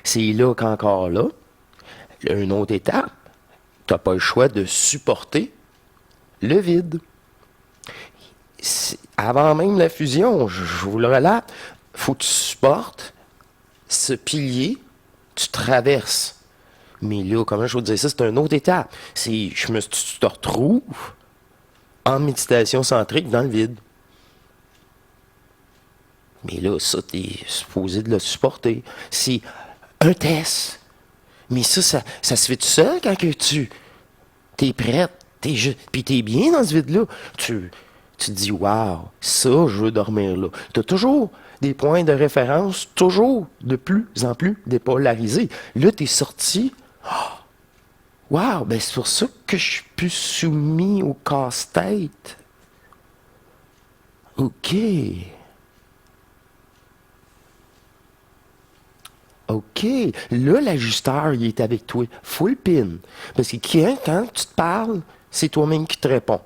C'est là qu'encore là, une autre étape, tu n'as pas le choix de supporter le vide. Avant même la fusion, je vous le relate, faut que tu supportes ce pilier, tu traverses. Mais là, comment je vous dire ça, c'est une autre étape. Tu te retrouves en méditation centrique dans le vide. Mais là, ça, tu es supposé de le supporter. C'est un test. Mais ça se fait tout seul quand que tu es prête, puis tu es bien dans ce vide-là. Tu te dis, waouh, ça, je veux dormir là. Tu as toujours des points de référence, toujours de plus en plus dépolarisés. Là, tu es sorti. Waouh, ben c'est pour ça que je suis plus soumis au casse-tête. OK. OK. Là, l'ajusteur, il est avec toi. Full pin. Parce que quand tu te parles, c'est toi-même qui te réponds.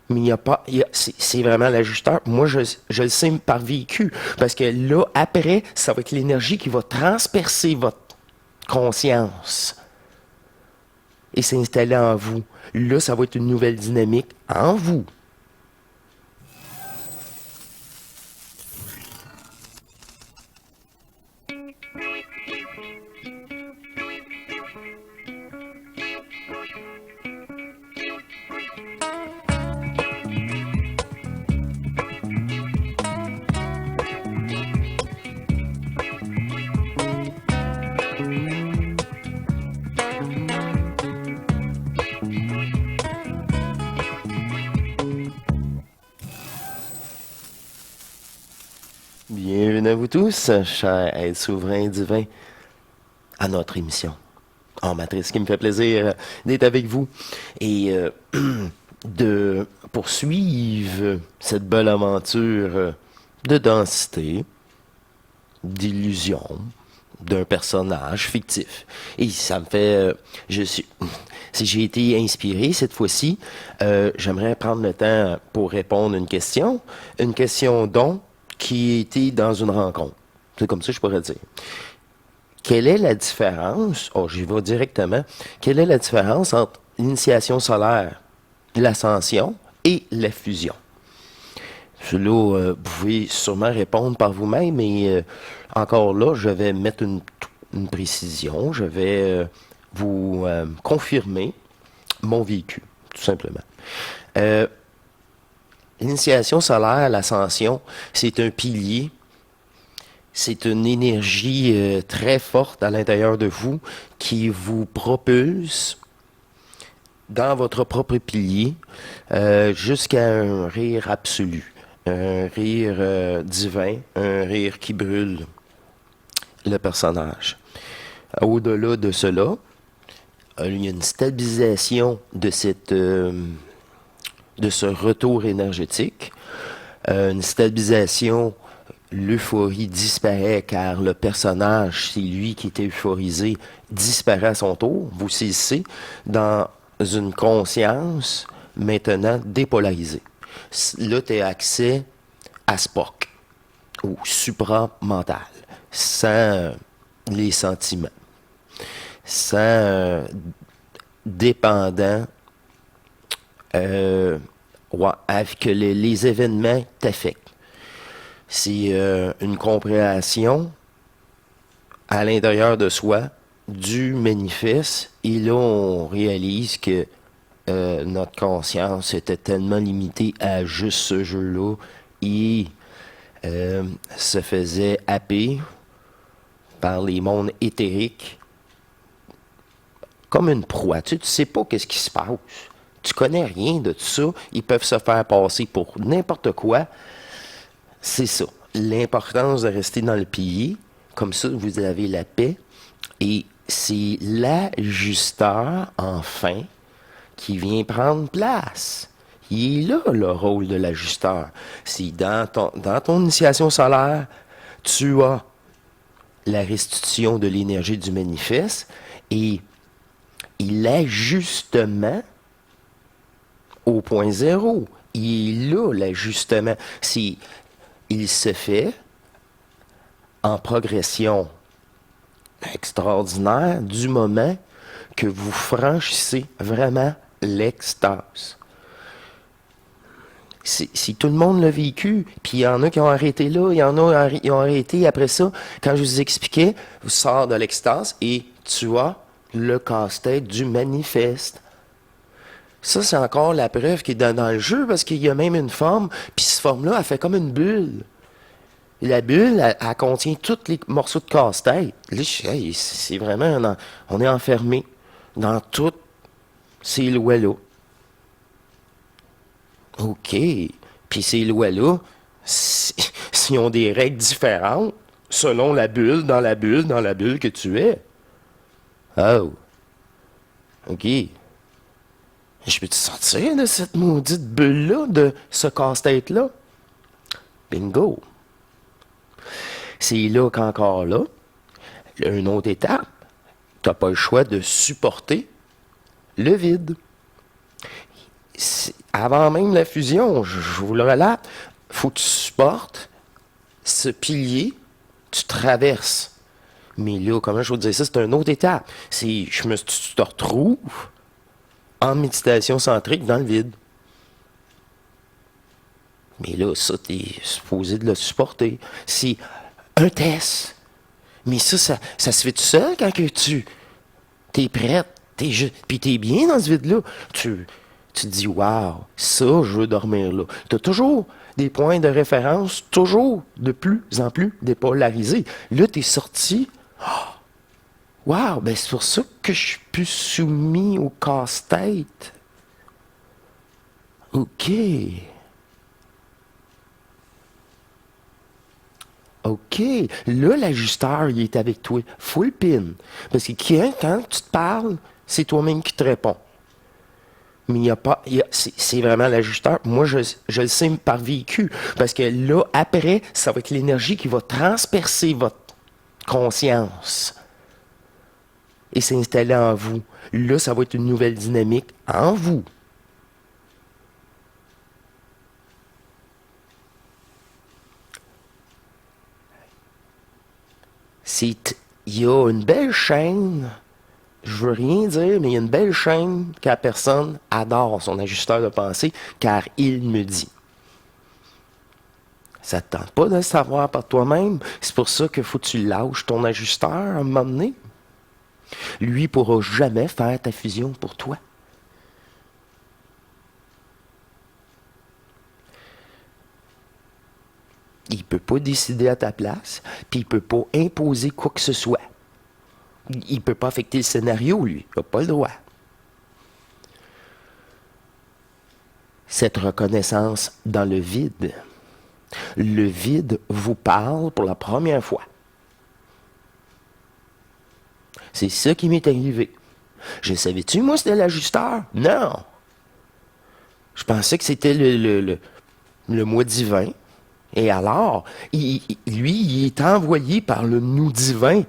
Mais il n'y a pas. C'est vraiment l'ajusteur. Moi, je le sais par vécu. Parce que là, après, ça va être l'énergie qui va transpercer votre conscience et s'installer en vous. Là, ça va être une nouvelle dynamique en vous. Bienvenue à vous tous, chers êtres souverains divins, à notre émission en matrice, qui me fait plaisir d'être avec vous et de poursuivre cette belle aventure de densité, d'illusion, d'un personnage fictif. Et ça me fait... si j'ai été inspiré cette fois-ci, j'aimerais prendre le temps pour répondre à une question dont qui était dans une rencontre. C'est comme ça que je pourrais dire. Quelle est la différence, j'y vais directement, quelle est la différence entre l'initiation solaire, l'ascension et la fusion? Là, vous pouvez sûrement répondre par vous-même, mais encore là, je vais mettre une précision, je vais vous confirmer mon vécu, tout simplement. L'initiation solaire, l'ascension, c'est un pilier, c'est une énergie très forte à l'intérieur de vous qui vous propulse dans votre propre pilier jusqu'à un rire absolu, un rire divin, un rire qui brûle le personnage. Au-delà de cela, il y a une stabilisation de ce retour énergétique, une stabilisation, l'euphorie disparaît car le personnage, c'est lui qui était euphorisé, disparaît à son tour. Vous saisissez dans une conscience maintenant dépolarisée. Là, tu as accès à Spock, au supramental, sans les sentiments, sans dépendant que les événements t'affectent. C'est une compréhension à l'intérieur de soi du manifeste. Et là, on réalise que notre conscience était tellement limitée à juste ce jeu-là et se faisait happer par les mondes éthériques comme une proie. Tu sais pas qu'est-ce qui se passe. Tu connais rien de tout ça. Ils peuvent se faire passer pour n'importe quoi. C'est ça. L'importance de rester dans le pilier. Comme ça, vous avez la paix. Et c'est l'ajusteur, enfin, qui vient prendre place. Il est là, le rôle de l'ajusteur. C'est dans ton initiation solaire, tu as la restitution de l'énergie du manifeste et l'ajustement au point zéro. Il est là, l'ajustement. Il se fait en progression extraordinaire du moment que vous franchissez vraiment l'extase. Si tout le monde l'a vécu, puis il y en a qui ont arrêté là, il y en a qui ont arrêté après ça, quand je vous expliquais, vous sors de l'extase et tu as le casse-tête du manifeste. Ça, c'est encore la preuve qui est dans le jeu, parce qu'il y a même une forme, puis cette forme-là, elle fait comme une bulle. La bulle, elle contient tous les morceaux de casse-tête. Là, hey, c'est vraiment, on est enfermé dans toutes ces lois-là. OK. Puis ces lois-là, s'ils ont des règles différentes, selon la bulle, dans la bulle, dans la bulle que tu es. Oh. OK. Je peux te sortir de cette maudite bulle-là, de ce casse-tête-là? Bingo. C'est là qu'encore là, une autre étape, tu n'as pas le choix de supporter le vide. Avant même la fusion, je vous le relate, il faut que tu supportes ce pilier, tu traverses. Mais là, comment je vous dis ça, c'est une autre étape. Tu te retrouves en méditation centrique dans le vide. Mais là, ça, tu es supposé de le supporter. C'est un test. Mais ça se fait tout seul quand que tu es prête, puis tu es bien dans ce vide-là. Tu te dis, waouh, ça, je veux dormir là. Tu as toujours des points de référence, toujours de plus en plus dépolarisés. Là, tu es sorti. Waouh, ben c'est pour ça que je suis plus soumis au casse-tête. OK. OK. Là, l'ajusteur, il est avec toi. Full pin. Parce que quand tu te parles, c'est toi-même qui te réponds. Mais il n'y a pas. C'est vraiment l'ajusteur. Moi, je le sais par vécu. Parce que là, après, ça va être l'énergie qui va transpercer votre conscience et s'installer en vous. Là, ça va être une nouvelle dynamique en vous. Il y a une belle chaîne, je veux rien dire, mais il y a une belle chaîne que la personne adore son ajusteur de pensée, car il me dit. Ça ne te tente pas de le savoir par toi-même. C'est pour ça qu'il faut que tu lâches ton ajusteur à un moment donné. Lui ne pourra jamais faire ta fusion pour toi. Il ne peut pas décider à ta place, puis il ne peut pas imposer quoi que ce soit. Il ne peut pas affecter le scénario, lui. Il n'a pas le droit. Cette reconnaissance dans le vide. Le vide vous parle pour la première fois. C'est ça qui m'est arrivé. Je savais-tu, moi, c'était l'ajusteur? Non. Je pensais que c'était le moi divin. Et alors, lui, il est envoyé par le nous divin.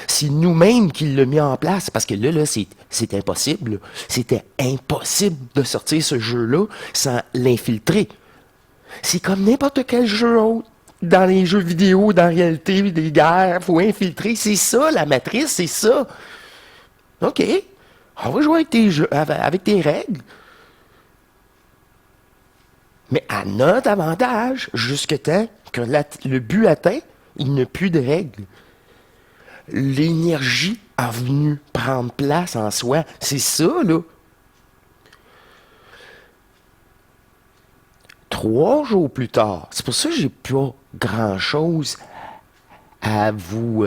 C'est nous-mêmes qui l'a mis en place. Parce que là, c'est impossible. C'était impossible de sortir ce jeu-là sans l'infiltrer. C'est comme n'importe quel jeu autre. Dans les jeux vidéo, dans la réalité, des guerres, il faut infiltrer. C'est ça, la matrice, c'est ça. OK. On va jouer avec tes jeux, avec tes règles. Mais à notre avantage, jusqu'à temps que le but atteint, il n'y a plus de règles. L'énergie a venu prendre place en soi. C'est ça, là. 3 jours plus tard, c'est pour ça que j'ai pas grand-chose à vous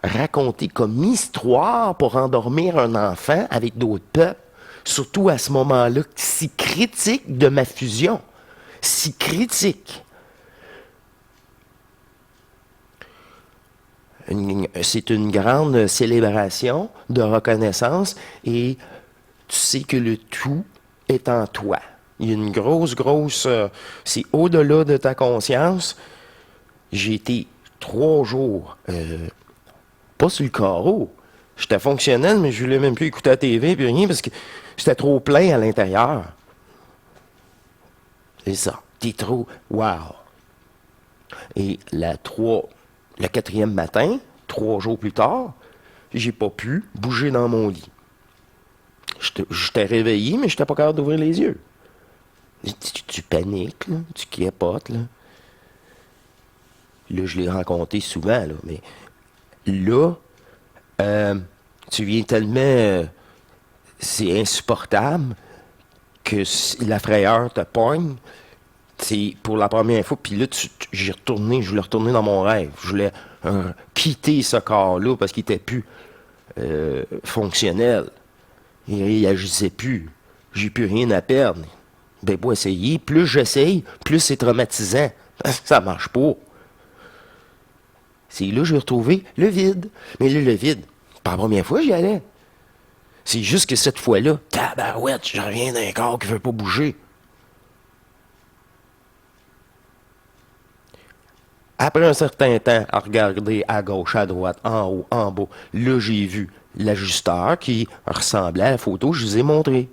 raconter comme histoire pour endormir un enfant avec d'autres peuples. Surtout à ce moment-là, si critique de ma fusion. Si critique. C'est une grande célébration de reconnaissance et tu sais que le tout est en toi. Il y a une grosse, c'est au-delà de ta conscience. J'ai été 3 jours, pas sur le carreau. J'étais fonctionnel, mais je voulais même plus écouter la TV puis rien parce que j'étais trop plein à l'intérieur. C'est ça. T'es trop. Wow. Et le 4e matin, 3 jours plus tard, j'ai pas pu bouger dans mon lit. J'étais réveillé, mais j'étais pas capable d'ouvrir les yeux. Tu paniques, là, tu capotes, là. Là, je l'ai raconté souvent, là, mais là, tu viens tellement... c'est insupportable que la frayeur te pogne. C'est pour la première fois, puis là, je voulais retourner dans mon rêve. Je voulais quitter ce corps-là parce qu'il était plus fonctionnel. Il agissait plus. J'ai plus rien à perdre. Ben, pour essayer. Plus j'essaye, plus c'est traumatisant. Ça marche pas. C'est là que je vais retrouver le vide. Mais là, le vide, pas la première fois j'y allais. C'est juste que cette fois-là, tabarouette, je reviens d'un corps qui veut pas bouger. Après un certain temps, à regarder à gauche, à droite, en haut, en bas, là, j'ai vu l'ajusteur qui ressemblait à la photo que je vous ai montrée.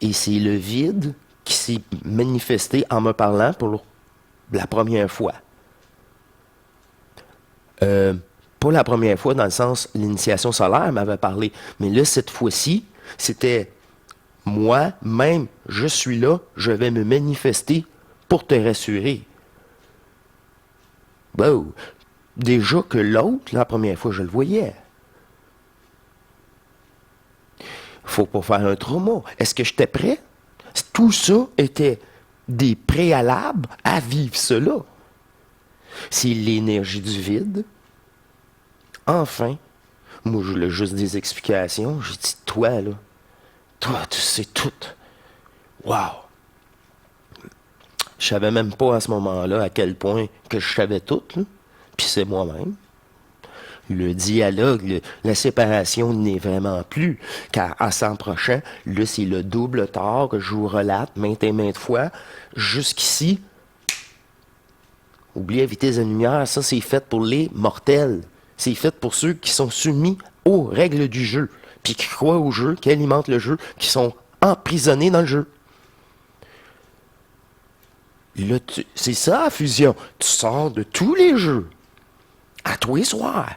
Et c'est le vide qui s'est manifesté en me parlant pour la première fois. Pas la première fois dans le sens l'initiation solaire m'avait parlé, mais là, cette fois-ci, c'était moi-même, je suis là, je vais me manifester pour te rassurer. Bon, déjà que l'autre, la première fois, je le voyais. Faut pas faire un trauma. Est-ce que j'étais prêt? Tout ça était des préalables à vivre cela. C'est l'énergie du vide. Enfin, moi, je voulais juste des explications. J'ai dit, toi, là, toi, tu sais tout. Wow! Je savais même pas à ce moment-là à quel point que je savais tout, là. Puis c'est moi-même. Le dialogue, la séparation n'est vraiment plus. Car à 100 prochain, là, c'est le double tort que je vous relate maintes et maintes fois. Jusqu'ici, oubliez la vitesse de lumière, ça c'est fait pour les mortels. C'est fait pour ceux qui sont soumis aux règles du jeu, puis qui croient au jeu, qui alimentent le jeu, qui sont emprisonnés dans le jeu. Là, c'est ça la fusion. Tu sors de tous les jeux, à tous les soirs.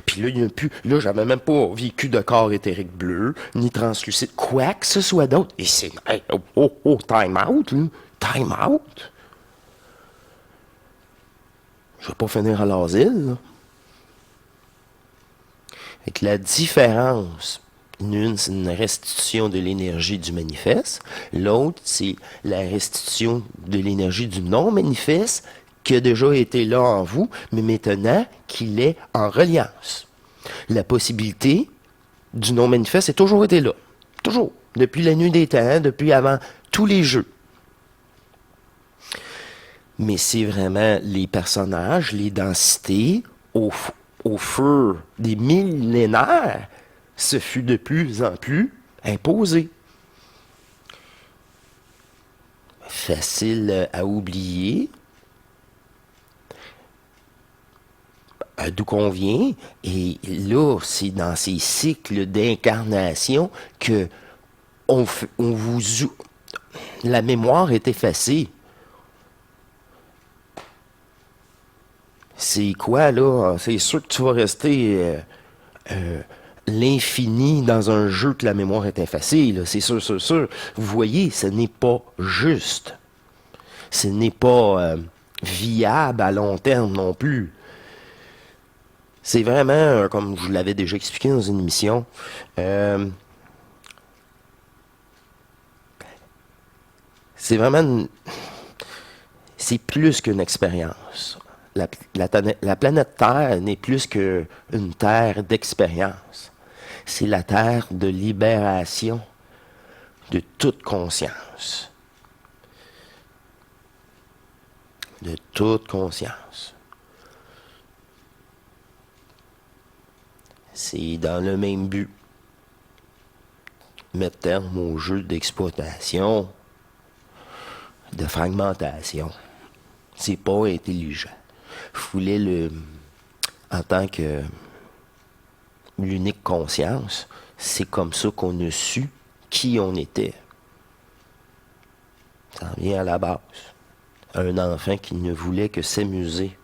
Puis là, il n'y a plus. Là, j'avais même pas vécu de corps éthérique bleu, ni translucide, quoi que ce soit d'autre. Et c'est. Hey, time out, là. Time out. Je vais pas finir à l'asile, là. Fait que la différence, l'une, c'est une restitution de l'énergie du manifeste. L'autre, c'est la restitution de l'énergie du non-manifeste qui a déjà été là en vous, mais maintenant qu'il est en reliance. La possibilité du non-manifeste a toujours été là. Toujours. Depuis la nuit des temps, depuis avant tous les jeux. Mais c'est vraiment les personnages, les densités, au fur des millénaires, ce fut de plus en plus imposé. Facile à oublier. D'où qu'on vient. Et là, c'est dans ces cycles d'incarnation que la mémoire est effacée. C'est quoi, là? C'est sûr que tu vas rester l'infini dans un jeu que la mémoire est effacée, là. C'est sûr, sûr, sûr. Vous voyez, ce n'est pas juste. Ce n'est pas viable à long terme non plus. C'est vraiment, comme je vous l'avais déjà expliqué dans une émission, c'est vraiment... c'est plus qu'une expérience. La planète Terre n'est plus qu'une terre d'expérience. C'est la terre de libération de toute conscience. De toute conscience. C'est dans le même but. Mettre terme au jeu d'exploitation, de fragmentation. C'est pas intelligent. Je voulais en tant que l'unique conscience, c'est comme ça qu'on a su qui on était. Ça en vient à la base. Un enfant qui ne voulait que s'amuser.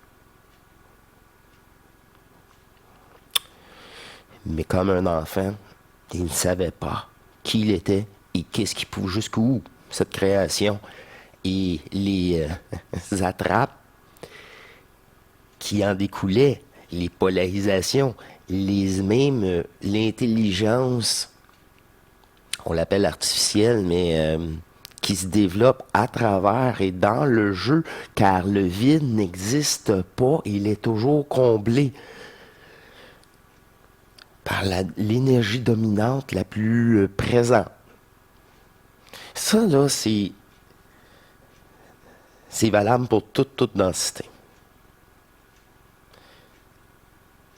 Mais comme un enfant, il ne savait pas qui il était et qu'est-ce qui pouvait, jusqu'où cette création et les attrapes qui en découlaient, les polarisations, les mêmes, l'intelligence, on l'appelle artificielle, mais qui se développe à travers et dans le jeu, car le vide n'existe pas, il est toujours comblé par l'énergie dominante la plus présente. Ça, là, c'est valable pour toute densité.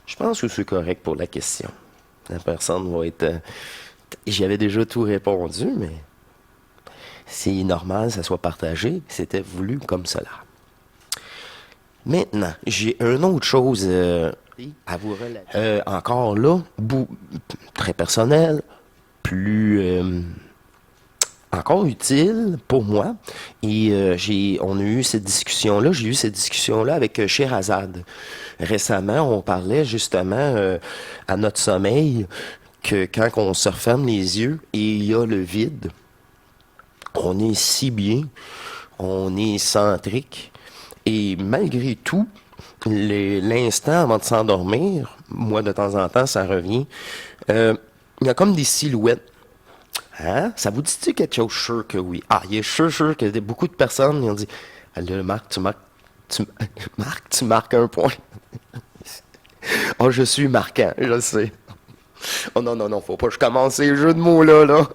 Je pense que c'est correct pour la question. La personne va être... J'y avais déjà tout répondu, mais c'est normal que ça soit partagé. C'était voulu comme cela. Maintenant, j'ai une autre chose à vous relater. Encore là, très personnel, plus encore utile pour moi. Et on a eu cette discussion-là, j'ai eu cette discussion-là avec Sherazade. Récemment, on parlait justement à notre sommeil que quand on se referme les yeux et il y a le vide, on est si bien, on est centrique. Et malgré tout, l'instant avant de s'endormir, moi de temps en temps, ça revient, il y a comme des silhouettes. Hein? Ça vous dit-tu quelque chose? Sûr que oui. Ah, il est sûr que beaucoup de personnes ont dit, ah, là, Marc, tu marques un point. Oh, je suis marquant, je sais. Oh non, faut pas que je commence ces jeux de mots-là.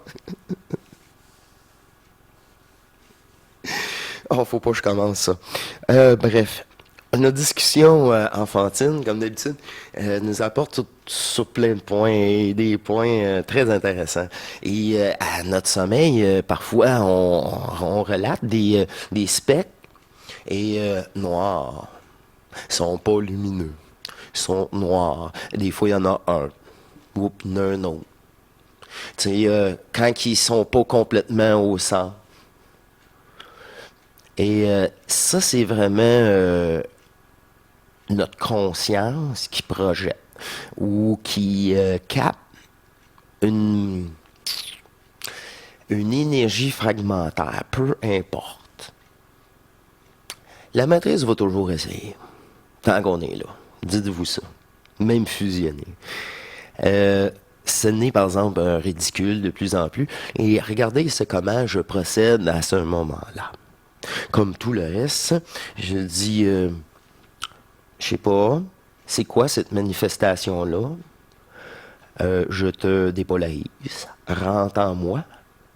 Oh, faut pas que je commence ça. Bref, notre discussion enfantine, comme d'habitude, nous apporte sur plein de points et des points très intéressants. Et à notre sommeil, parfois, on relate des spectres et noirs. Ils sont pas lumineux. Ils sont noirs. Des fois, il y en a un. Ou un autre. Tu sais, quand ils sont pas complètement au centre. Et ça, c'est vraiment notre conscience qui projette ou qui capte une, une énergie fragmentaire, peu importe. La matrice va toujours essayer, tant qu'on est là. Dites-vous ça. Même fusionner. Ce n'est par exemple un ridicule de plus en plus. Et regardez comment je procède à ce moment-là. Comme tout le reste, je dis, je sais pas, c'est quoi cette manifestation-là? Je te dépolarise, rentre en moi,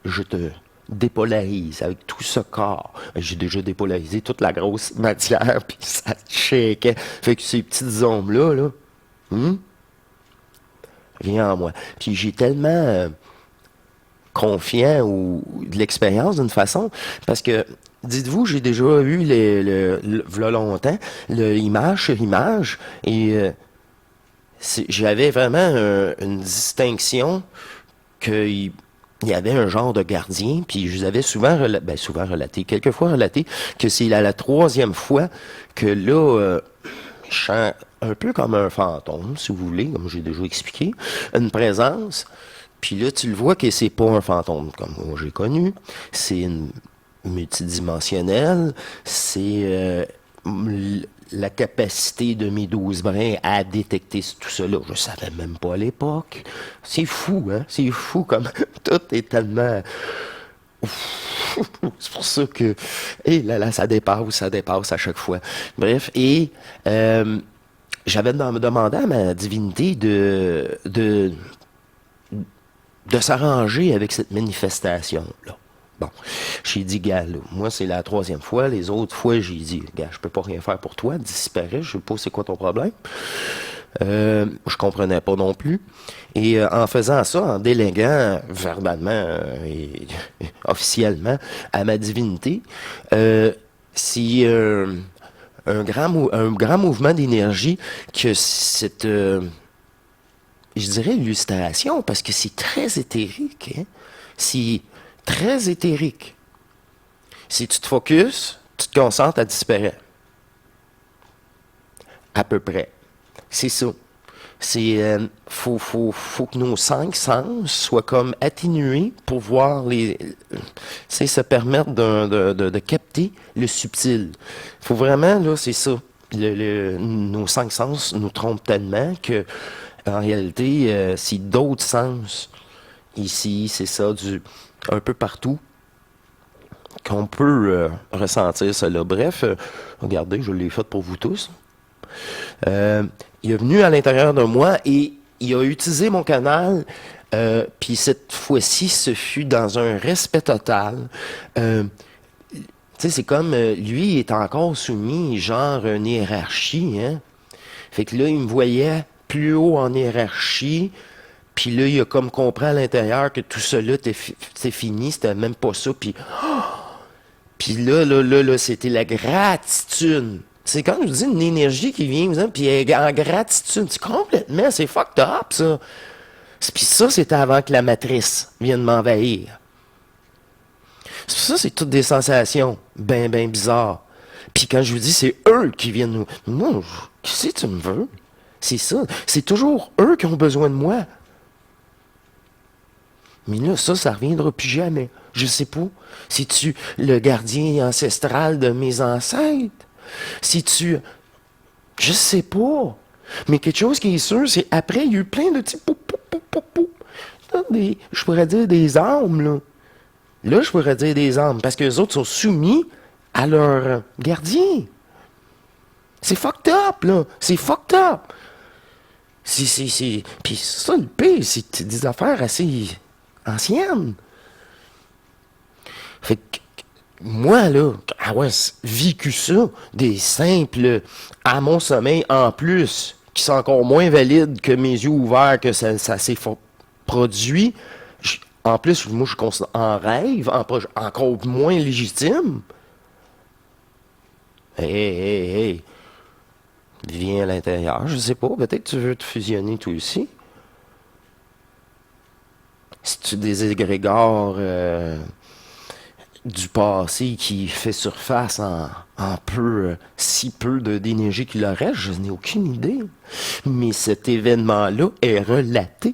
je te dépolarise avec tout ce corps. J'ai déjà dépolarisé toute la grosse matière, puis ça shakeait. Fait que ces petites ombres-là, viens en moi. Puis j'ai tellement confiant ou de l'expérience d'une façon, parce que dites-vous, j'ai déjà eu v'là longtemps, image sur image, et j'avais vraiment une distinction qu'il y avait un genre de gardien, puis je vous avais souvent relaté, quelquefois relaté, que c'est la troisième fois que là, je sens un peu comme un fantôme, si vous voulez, comme j'ai déjà expliqué, une présence. Puis là, tu le vois que c'est pas un fantôme comme moi j'ai connu. C'est une multidimensionnelle. C'est la capacité de mes 12 brins à détecter tout cela. Je savais même pas à l'époque. C'est fou, hein? C'est fou comme tout est tellement... C'est pour ça que... Et là, ça dépasse à chaque fois. Bref, et j'avais demandé à ma divinité de s'arranger avec cette manifestation-là. Bon, j'ai dit, gars, là, moi, c'est la troisième fois. Les autres fois, j'ai dit, gars, je peux pas rien faire pour toi, disparais, je sais pas c'est quoi ton problème. Je comprenais pas non plus. Et en faisant ça, en déléguant verbalement et officiellement à ma divinité, c'est un grand mouvement d'énergie que cette... je dirais illustration, parce que c'est très éthérique. Hein? C'est très éthérique. Si tu te focuses, tu te concentres, elle disparaît. À peu près. C'est ça. Faut que nos cinq sens soient comme atténués pour voir se permettre de capter le subtil. Faut vraiment, là, c'est ça. Nos cinq sens nous trompent tellement que, en réalité, c'est d'autres sens. Ici, c'est ça, un peu partout, qu'on peut ressentir cela. Bref, regardez, je l'ai fait pour vous tous. Euh, il est venu à l'intérieur de moi et il a utilisé mon canal. Puis cette fois-ci, ce fut dans un respect total. Euh, Tu sais, c'est comme lui est encore soumis, genre une hiérarchie, hein. Fait que là, il me voyait plus haut en hiérarchie. Puis là, il a comme compris à l'intérieur que tout cela c'était fini, c'était même pas ça. Puis là, c'était la gratitude. C'est quand je vous dis une énergie qui vient, puis elle est en gratitude. C'est complètement, c'est fucked up, ça. Puis ça, c'était avant que la matrice vienne m'envahir. Ça, c'est toutes des sensations ben bizarres. Puis quand je vous dis, c'est eux qui viennent nous... Moi, qu'est-ce que tu me veux? C'est ça. C'est toujours eux qui ont besoin de moi. Mais là, ça reviendra plus jamais. Je sais pas. Si-tu le gardien ancestral de mes ancêtres? Si-tu... Je sais pas. Mais quelque chose qui est sûr, c'est après, il y a eu plein de petits pou, pou, pou, pou, pou. Je pourrais dire des âmes, là. Là, je pourrais dire des âmes, parce que les autres sont soumis à leur gardien. C'est fucked up, là. C'est fucked up. Puis ça, le pire, c'est des affaires assez anciennes. Fait que moi, là, vécu ça, des simples à mon sommeil en plus, qui sont encore moins valides que mes yeux ouverts, que ça s'est produit. En plus, moi, je considère en rêve, encore moins légitime. Hey. Viens à l'intérieur, je sais pas, peut-être que tu veux te fusionner toi aussi. Si tu des égrégores du passé qui fait surface en si peu d'énergie qu'il en reste, je n'ai aucune idée. Mais cet événement-là est relaté.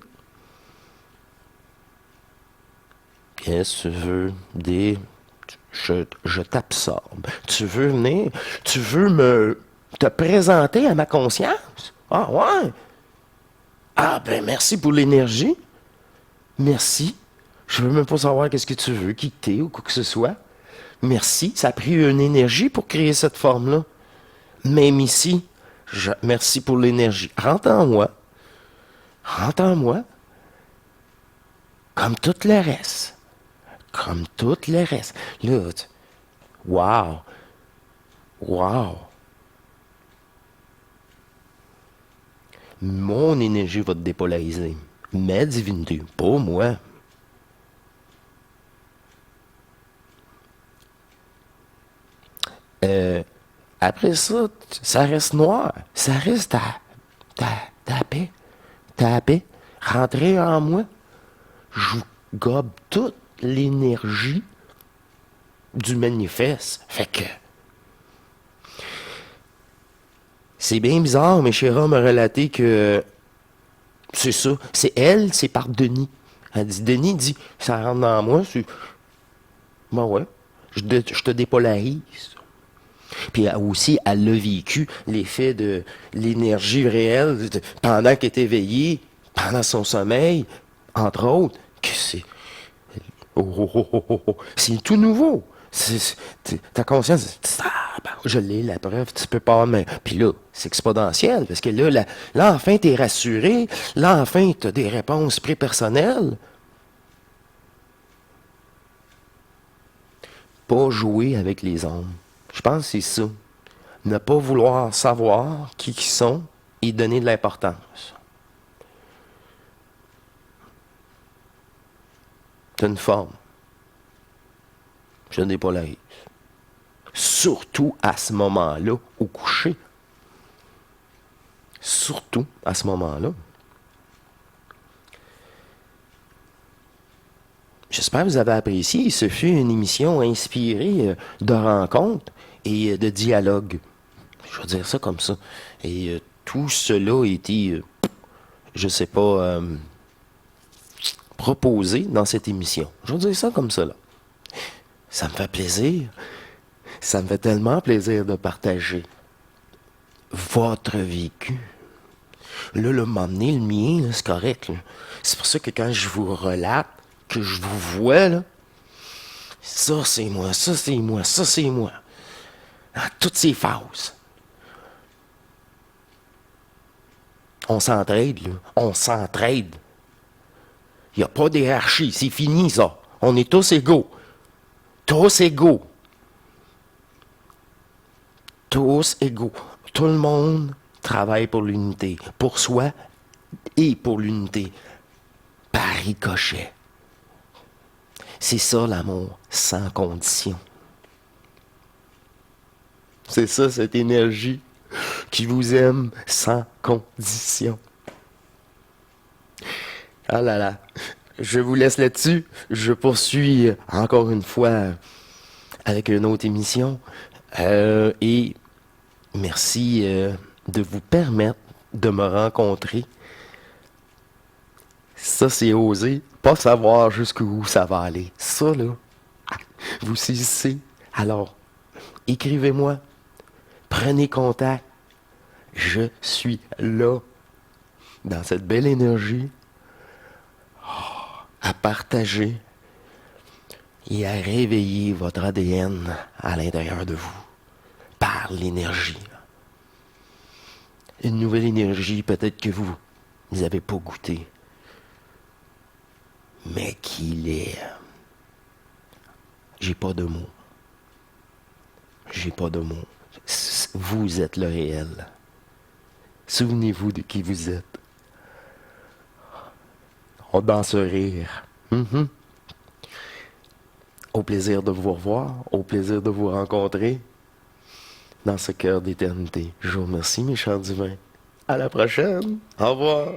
Qu'est-ce que tu veux? Je t'absorbe. Tu veux venir? Tu veux te présenter à ma conscience? Ah ouais? Ah ben merci pour l'énergie. Merci. Je veux même pas savoir qu'est-ce que tu veux, qui t'es ou quoi que ce soit. Merci. Ça a pris une énergie pour créer cette forme-là. Même ici, merci pour l'énergie. Rentre en moi. Rentre en moi. Comme tout le reste. Comme tout le reste. Là, wow. Wow. Mon énergie va te dépolariser. Ma divinité, pas moi. Après ça, ça reste noir. Ça reste ta paix. Ta paix. Rentrer en moi. Je gobe toute l'énergie du manifeste. Fait que... C'est bien bizarre, mais Chéra m'a relaté que... C'est ça. C'est par Denis. Elle dit, Denis dit, ça rentre dans moi. Ben ouais. Je te dépolarise. Puis aussi, elle a vécu l'effet de l'énergie réelle pendant qu'elle était éveillée, pendant son sommeil, entre autres, que c'est... C'est tout nouveau. Ta conscience, je l'ai, la preuve, tu peux pas, mais... Puis là, c'est exponentiel, parce que là, enfin, t'es rassuré, là, enfin, t'as des réponses prépersonnelles. Pas jouer avec les hommes. Je pense que c'est ça. Ne pas vouloir savoir qui ils sont et donner de l'importance. C'est une forme. Je ne dépolarise. Surtout à ce moment-là, au coucher. Surtout à ce moment-là. J'espère que vous avez apprécié. Ce fut une émission inspirée de rencontres et de dialogues. Je vais dire ça comme ça. Et tout cela a été je sais pas, proposer dans cette émission. Je vais dire ça comme ça, là. Ça me fait plaisir. Ça me fait tellement plaisir de partager votre vécu. Là, m'emmener le mien, là, c'est correct. Là. C'est pour ça que quand je vous relate, que je vous vois, là, ça c'est moi, ça c'est moi, ça c'est moi. Dans toutes ces phases. On s'entraide, là. On s'entraide. Il n'y a pas d'hierarchie. C'est fini, ça. On est tous égaux. Tous égaux. Tous égaux. Tout le monde travaille pour l'unité. Pour soi et pour l'unité. Par ricochet. C'est ça l'amour sans condition. C'est ça cette énergie qui vous aime sans condition. Ah là là. Je vous laisse là-dessus. Je poursuis encore une fois avec une autre émission. Et merci de vous permettre de me rencontrer. Ça, c'est oser. Pas savoir jusqu'où ça va aller. Ça, là, vous saisissez. Alors, écrivez-moi. Prenez contact. Je suis là. Dans cette belle énergie. À partager. Et à réveiller votre ADN à l'intérieur de vous. Par l'énergie. Une nouvelle énergie, peut-être que vous n'avez pas goûté. Mais qu'il est... J'ai pas de mots. J'ai pas de mots. Vous êtes le réel. Souvenez-vous de qui vous êtes. On danse rire. Au plaisir de vous revoir. Au plaisir de vous rencontrer. Dans ce cœur d'éternité. Je vous remercie, mes chers divins. À la prochaine. Au revoir.